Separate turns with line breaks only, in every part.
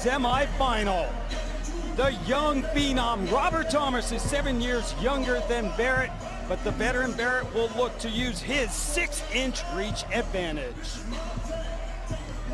semifinal. The young phenom Robert Thomas is 7 years younger than Barrett, but the veteran Barrett will look to use his 6-inch reach advantage.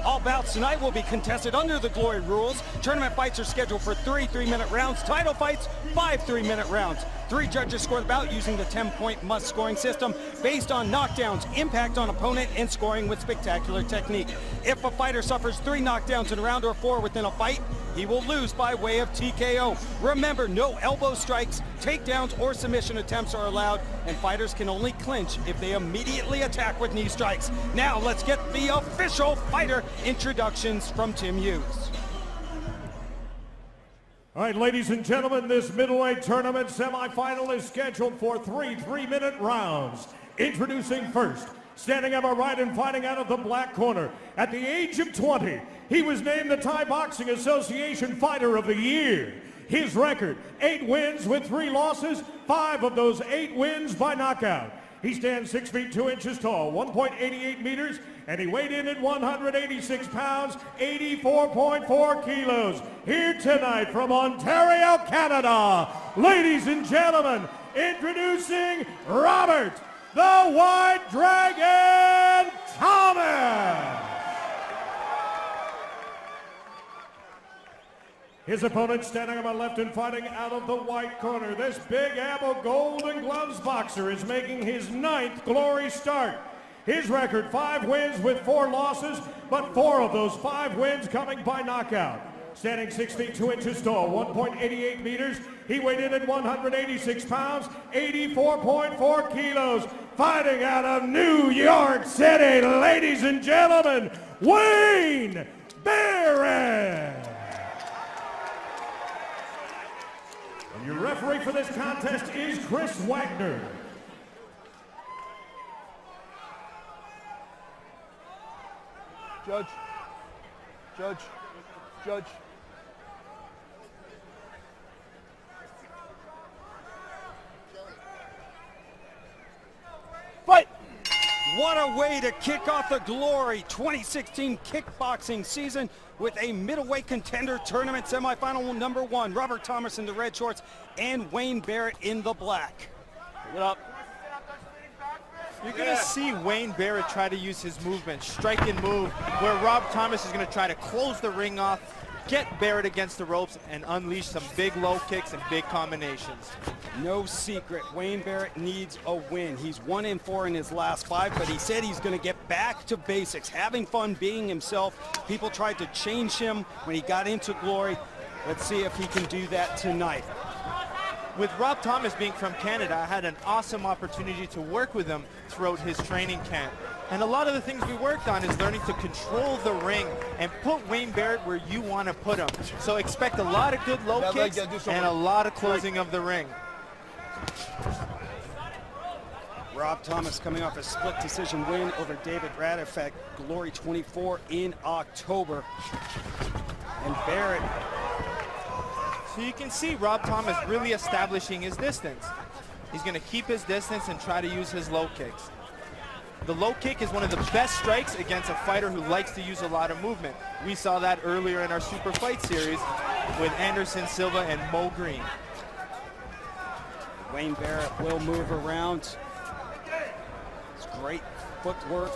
All bouts tonight will be contested under the Glory rules. Tournament fights are scheduled for 3 3-minute rounds. Title fights, 5 3-minute rounds. 3 judges score the bout using the 10-point must scoring system based on knockdowns, impact on opponent, and scoring with spectacular technique. If a fighter suffers 3 knockdowns in a round or 4 within a fight, he will lose by way of TKO. Remember, no elbow strikes, takedowns, or submission attempts are allowed, and fighters can only clinch if they immediately attack with knee strikes. Now let's get the official fighter introductions from Tim Hughes.
All right, ladies and gentlemen, this middleweight tournament semifinal is scheduled for 3 3-minute rounds. Introducing first, standing at my right and fighting out of the black corner. At the age of 20, he was named the Thai Boxing Association Fighter of the Year. His record, 8 wins with 3 losses, 5 of those 8 wins by knockout. He stands 6 feet 2 inches tall, 1.88 meters, and he weighed in at 186 pounds, 84.4 kilos. Here tonight from Ontario, Canada, ladies and gentlemen, introducing Robert the White Dragon Thomas. His opponent standing on my left and fighting out of the white corner. This big apple golden gloves boxer is making his 9th Glory start. His record, 5 wins with 4 losses, but 4 of those 5 wins coming by knockout. Standing 6 feet 2 inches tall, 1.88 meters. He weighed in at 186 pounds, 84.4 kilos. Fighting out of New York City, ladies and gentlemen, Wayne Barrett. And your referee for this contest is Chris Wagner.
Judge.
Fight! What a way to kick off the Glory 2016 kickboxing season with a middleweight contender tournament semifinal number 1. Robert Thomas in the red shorts and Wayne Barrett in the black.
Pick it up.
You're going to see Wayne Barrett try to use his movement, strike and move, where Rob Thomas is going to try to close the ring off, get Barrett against the ropes, and unleash some big low kicks and big combinations.
No secret, Wayne Barrett needs a win. He's 1-4 in his last 5, but he said he's going to get back to basics, having fun being himself. People tried to change him when he got into Glory. Let's see if he can do that tonight.
With Rob Thomas being from Canada, I had an awesome opportunity to work with him throughout his training camp. And a lot of the things we worked on is learning to control the ring and put Wayne Barrett where you want to put him. So expect a lot of good low kicks and a lot of closing of the ring.
Rob Thomas coming off a split decision win over David Radiff at Glory 24 in October. And Barrett.
So you can see Rob Thomas really establishing his distance. He's going to keep his distance and try to use his low kicks. The low kick is one of the best strikes against a fighter who likes to use a lot of movement. We saw that earlier in our Super Fight series with Anderson Silva and Mo Green.
Wayne Barrett will move around. It's great footwork.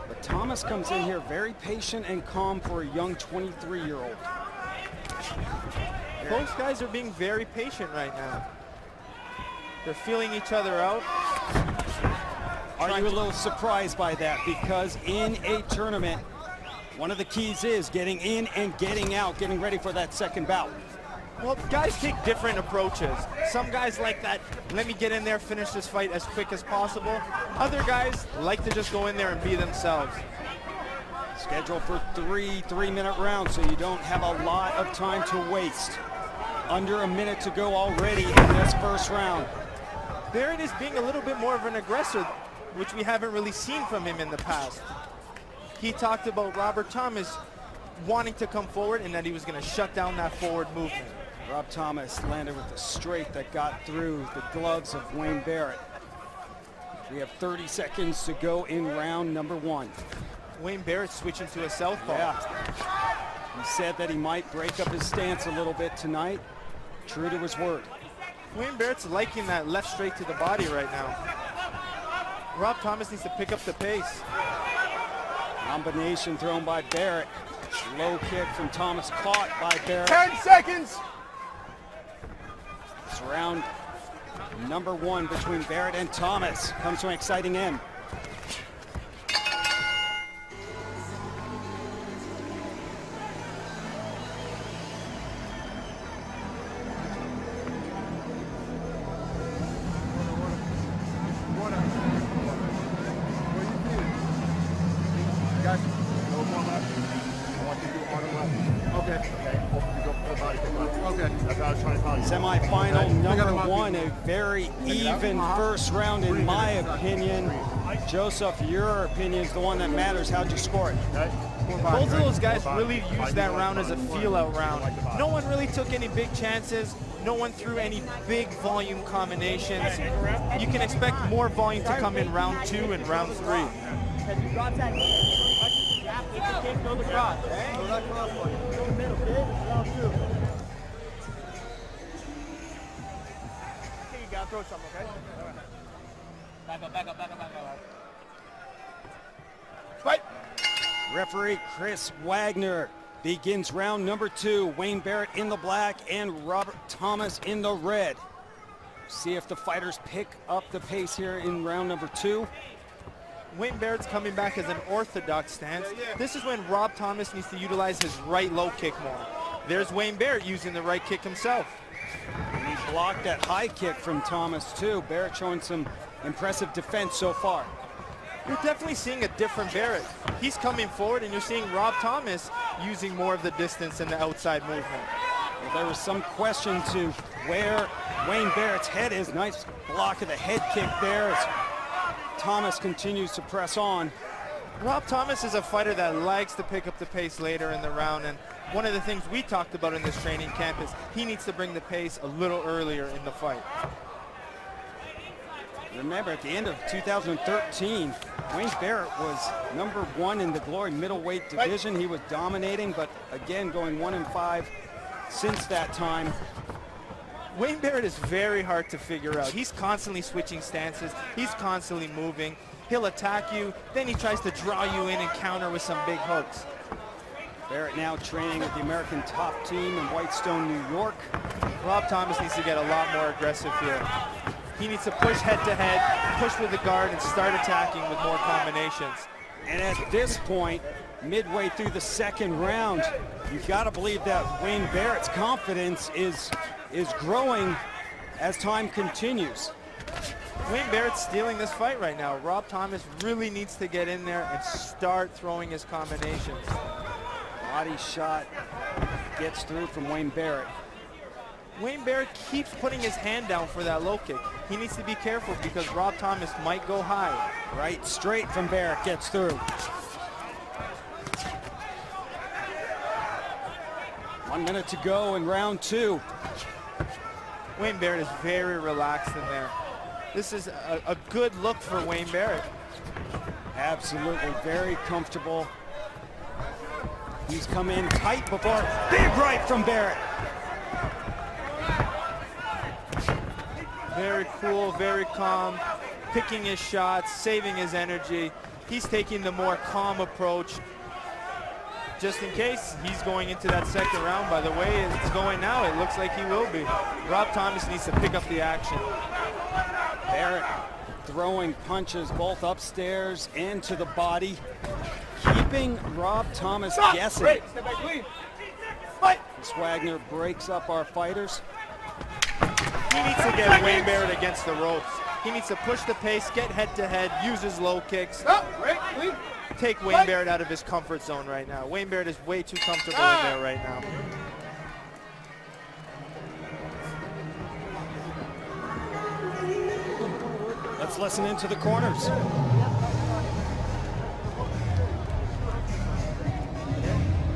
But Thomas comes in here very patient and calm for a young 23-year-old.
Both guys are being very patient right now. They're feeling each other out.
Are you a little surprised by that? Because in a tournament, one of the keys is getting in and getting out, getting ready for that second bout.
Well, guys take different approaches. Some guys like that, let me get in there, finish this fight as quick as possible. Other guys like to just go in there and be themselves.
Scheduled for 3 3-minute rounds, so you don't have a lot of time to waste. Under a minute to go already in this first round.
Barrett is being a little bit more of an aggressor, which we haven't really seen from him in the past. He talked about Robert Thomas wanting to come forward and that he was going to shut down that forward movement.
Rob Thomas landed with a straight that got through the gloves of Wayne Barrett. We have 30 seconds to go in round number 1.
Wayne Barrett switching to a southpaw.
Yeah. He's said that he might break up his stance a little bit tonight. True to his word.
Wayne Barrett's liking that left straight to the body right now. Rob Thomas needs to pick up the pace.
Combination thrown by Barrett. Low kick from Thomas, caught by Barrett.
10 seconds.
It's round number 1 between Barrett and Thomas. Comes to an exciting end. Semi-final number 1, a very even first round in my opinion. Joseph, your opinion is the one that matters. How'd you score it?
Both of those guys really used that round as a feel-out round. No one really took any big chances. No one threw any big volume combinations. You can expect more volume to come in round 2 and round 3.
Throw some, okay? Back up. Fight!
Referee Chris Wagner begins round number 2. Wayne Barrett in the black and Robert Thomas in the red. See if the fighters pick up the pace here in round number 2.
Wayne Barrett's coming back as an orthodox stance. This is when Rob Thomas needs to utilize his right low kick more. There's Wayne Barrett using the right kick himself.
He blocked that high kick from Thomas too. Barrett showing some impressive defense so far.
You're definitely seeing a different Barrett. He's coming forward and you're seeing Rob Thomas using more of the distance and the outside movement.
Well, there was some question to where Wayne Barrett's head is. Nice block of the head kick there as Thomas continues to press on.
Rob Thomas is a fighter that likes to pick up the pace later in the round, and one of the things we talked about in this training camp is he needs to bring the pace a little earlier in the fight.
Remember, at the end of 2013, Wayne Barrett was number 1 in the Glory middleweight division. He was dominating, but again, going 1-5 since that time.
Wayne Barrett is very hard to figure out. He's constantly switching stances. He's constantly moving. He'll attack you, then he tries to draw you in and counter with some big hooks.
Barrett now training with the American top team in Whitestone, New York.
Rob Thomas needs to get a lot more aggressive here. He needs to push head to head, push with the guard, and start attacking with more combinations.
And at this point, midway through the second round, you've got to believe that Wayne Barrett's confidence is growing as time continues.
Wayne Barrett's stealing this fight right now. Rob Thomas really needs to get in there and start throwing his combinations.
Body shot gets through from Wayne Barrett.
Wayne Barrett keeps putting his hand down for that low kick. He needs to be careful because Rob Thomas might go high.
Right straight from Barrett gets through. 1 minute to go in round 2.
Wayne Barrett is very relaxed in there. This is a good look for Wayne Barrett.
Absolutely, very comfortable. He's come in tight before. Big right from Barrett.
Very cool, very calm, picking his shots, saving his energy. He's taking the more calm approach. Just in case he's going into that second round. By the way it's going now, it looks like he will be. Rob Thomas needs to pick up the action.
Barrett throwing punches both upstairs and to the body, keeping Rob Thomas guessing.
Step back, clean. Fight.
Wagner breaks up our fighters.
He needs to get Wayne Barrett against the ropes. He needs to push the pace, get head to head, use his low kicks.
Clean.
Take Wayne Barrett out of his comfort zone right now. Wayne Barrett is way too comfortable in there right now.
Let's listen into the corners.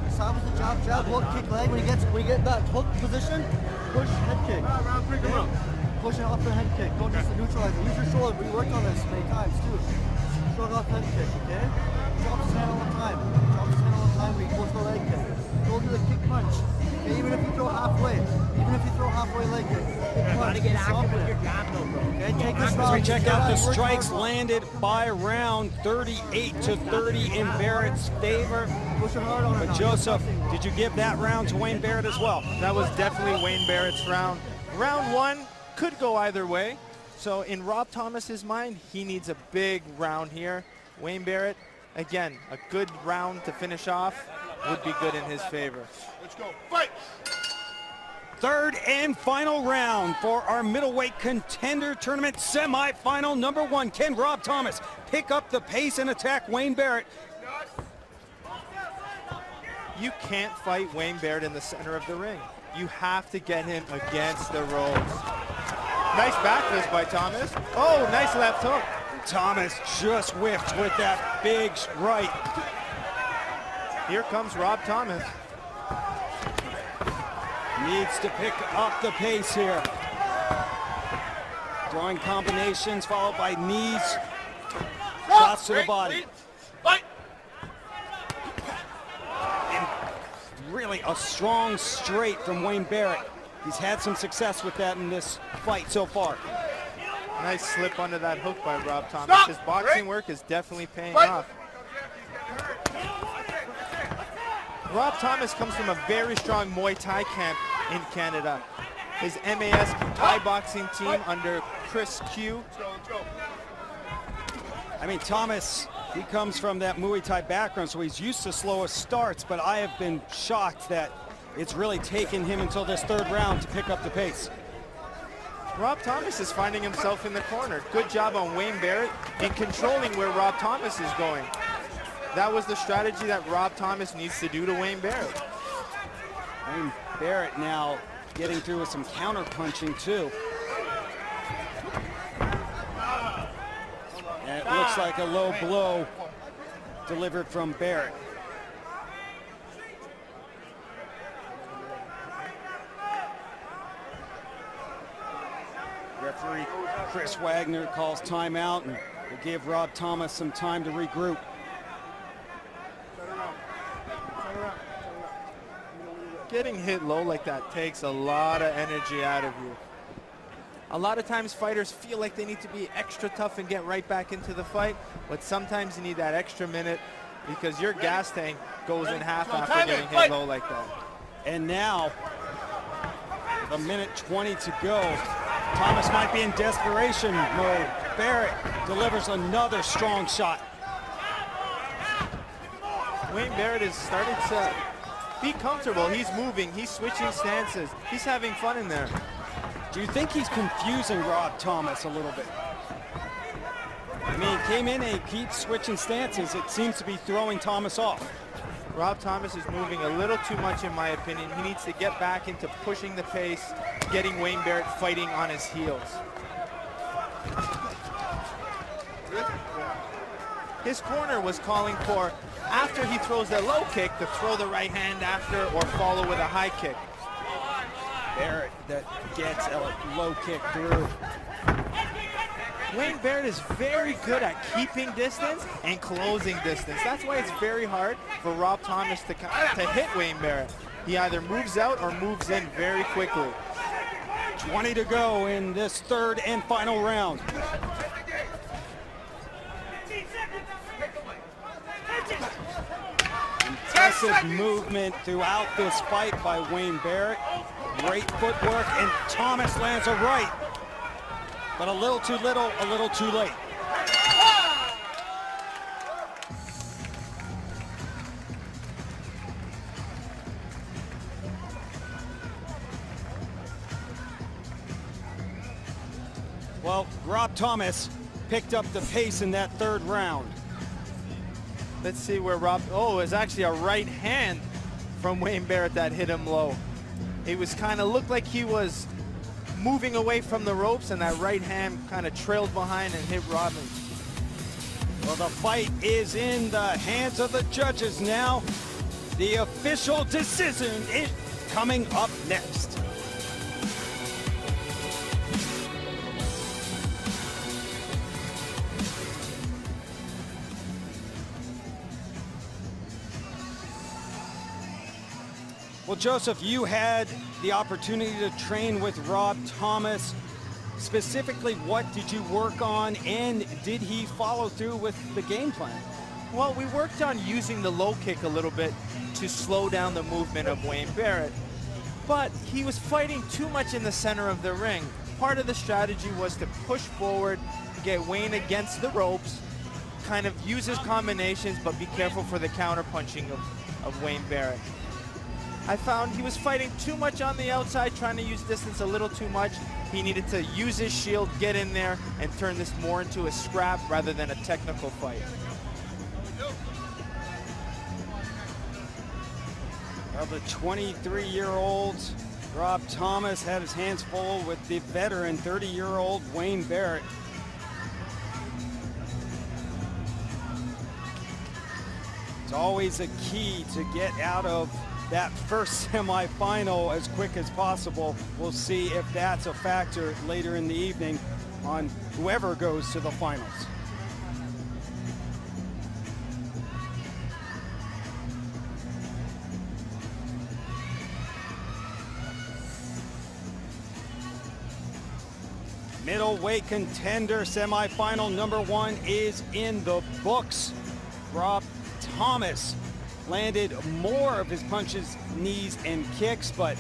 Establish the jab, hook, kick, leg. When you get that hook position, push, head kick. Okay? Push it off the head kick. Don't just neutralize it. Use your shoulder. We worked on this many times too. Shrug off head kick, okay? Drop his hand all the time. We go to the leg kick. Go to the kick punch. Okay, even if you throw halfway leg kick. Big punch.
Get active
Soften
with
it.
your jab, though, bro.
Okay, take this
As
round.
we check
get
out the
out, work
strikes
hard.
landed by round, 38-30 in Barrett's favor.
Push it hard on it
But
now.
Joseph, did you give that round to Wayne Barrett as well?
That was definitely Wayne Barrett's round. Round one could go either way. So in Rob Thomas's mind, he needs a big round here. Wayne Barrett, again, a good round to finish off would be good in his favor.
Let's go. Fight!
Third and final round for our middleweight contender tournament semifinal number 1. Can Rob Thomas pick up the pace and attack Wayne Barrett?
You can't fight Wayne Barrett in the center of the ring. You have to get him against the ropes. Nice back fist by Thomas. Oh, nice left hook.
Thomas just whiffed with that big right.
Here comes Rob Thomas.
Needs to pick up the pace here. Throwing combinations followed by knees, shots to the body.
Fight!
And really a strong straight from Wayne Barrett. He's had some success with that in this fight so far.
Nice slip under that hook by Rob Thomas.
Stop!
His boxing work is definitely paying off. Rob Thomas comes from a very strong Muay Thai camp in Canada. His MAS Thai boxing team under Chris Q.
I mean, Thomas, he comes from that Muay Thai background, so he's used to slower starts, but I have been shocked that it's really taken him until this third round to pick up the pace.
Rob Thomas is finding himself in the corner. Good job on Wayne Barrett in controlling where Rob Thomas is going. That was the strategy that Rob Thomas needs to do to Wayne Barrett.
Wayne Barrett now getting through with some counter punching too. And it looks like a low blow delivered from Barrett. Referee Chris Wagner calls timeout and will give Rob Thomas some time to regroup.
Getting hit low like that takes a lot of energy out of you. A lot of times fighters feel like they need to be extra tough and get right back into the fight, but sometimes you need that extra minute because your gas tank goes in half after getting hit low like that.
And now, with 1:20 to go, Thomas might be in desperation mode. Barrett delivers another strong shot.
Wayne Barrett is starting to be comfortable. He's moving, he's switching stances, he's having fun in there.
Do you think he's confusing Rob Thomas a little bit? I mean, he came in and he keeps switching stances. It seems to be throwing Thomas off.
Rob Thomas is moving a little too much in my opinion. He needs to get back into pushing the pace, getting Wayne Barrett fighting on his heels. His corner was calling for, after he throws that low kick, to throw the right hand after or follow with a high kick.
Barrett that gets a low kick through.
Wayne Barrett is very good at keeping distance and closing distance. That's why it's very hard for Rob Thomas to hit Wayne Barrett. He either moves out or moves in very quickly.
20 to go in this third and final round. Impressive movement throughout this fight by Wayne Barrett. Great footwork, and Thomas lands a right. But a little too little, a little too late. Well, Rob Thomas picked up the pace in that third round.
Let's see where Rob, oh, it's actually a right hand from Wayne Barrett that hit him low. It was kind of looked like he was moving away from the ropes, and that right hand kind of trailed behind and hit Robin.
Well, the fight is in the hands of the judges now. The official decision is coming up next. Well, Joseph, you had the opportunity to train with Rob Thomas. Specifically, what did you work on, and did he follow through with the game plan?
Well, we worked on using the low kick a little bit to slow down the movement of Wayne Barrett. But he was fighting too much in the center of the ring. Part of the strategy was to push forward, get Wayne against the ropes, kind of use his combinations, but be careful for the counter punching of Wayne Barrett. I found he was fighting too much on the outside, trying to use distance a little too much. He needed to use his shield, get in there, and turn this more into a scrap rather than a technical fight.
Well, the 23-year-old Rob Thomas had his hands full with the veteran 30-year-old Wayne Barrett. It's always a key to get out of that first semifinal as quick as possible. We'll see if that's a factor later in the evening on whoever goes to the finals. Middleweight contender semifinal number 1 is in the books. Rob Thomas landed more of his punches, knees, and kicks, but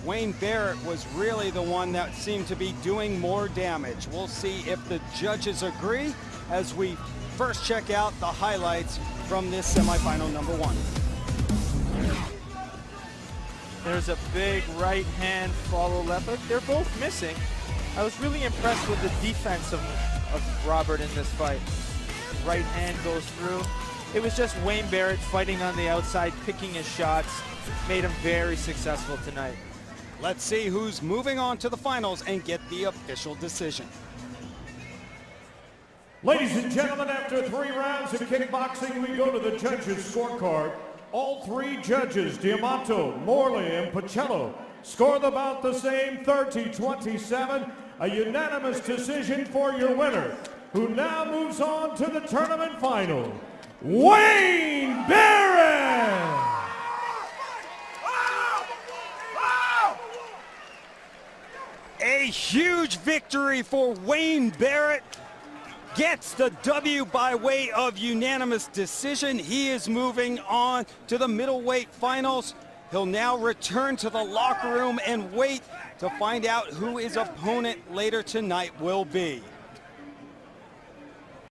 Wayne Barrett was really the one that seemed to be doing more damage. We'll see if the judges agree as we first check out the highlights from this semifinal number 1.
There's a big right hand follow left, but they're both missing. I was really impressed with the defense of Robert in this fight. Right hand goes through. It was just Wayne Barrett fighting on the outside, picking his shots, made him very successful tonight.
Let's see who's moving on to the finals and get the official decision.
Ladies and gentlemen, after 3 rounds of kickboxing, we go to the judges' scorecard. All 3 judges, Diamato, Morley, and Pacello, scored about the same, 30-27. A unanimous decision for your winner, who now moves on to the tournament final, Wayne Barrett!
A huge victory for Wayne Barrett. Gets the W by way of unanimous decision. He is moving on to the middleweight finals. He'll now return to the locker room and wait to find out who his opponent later tonight will be.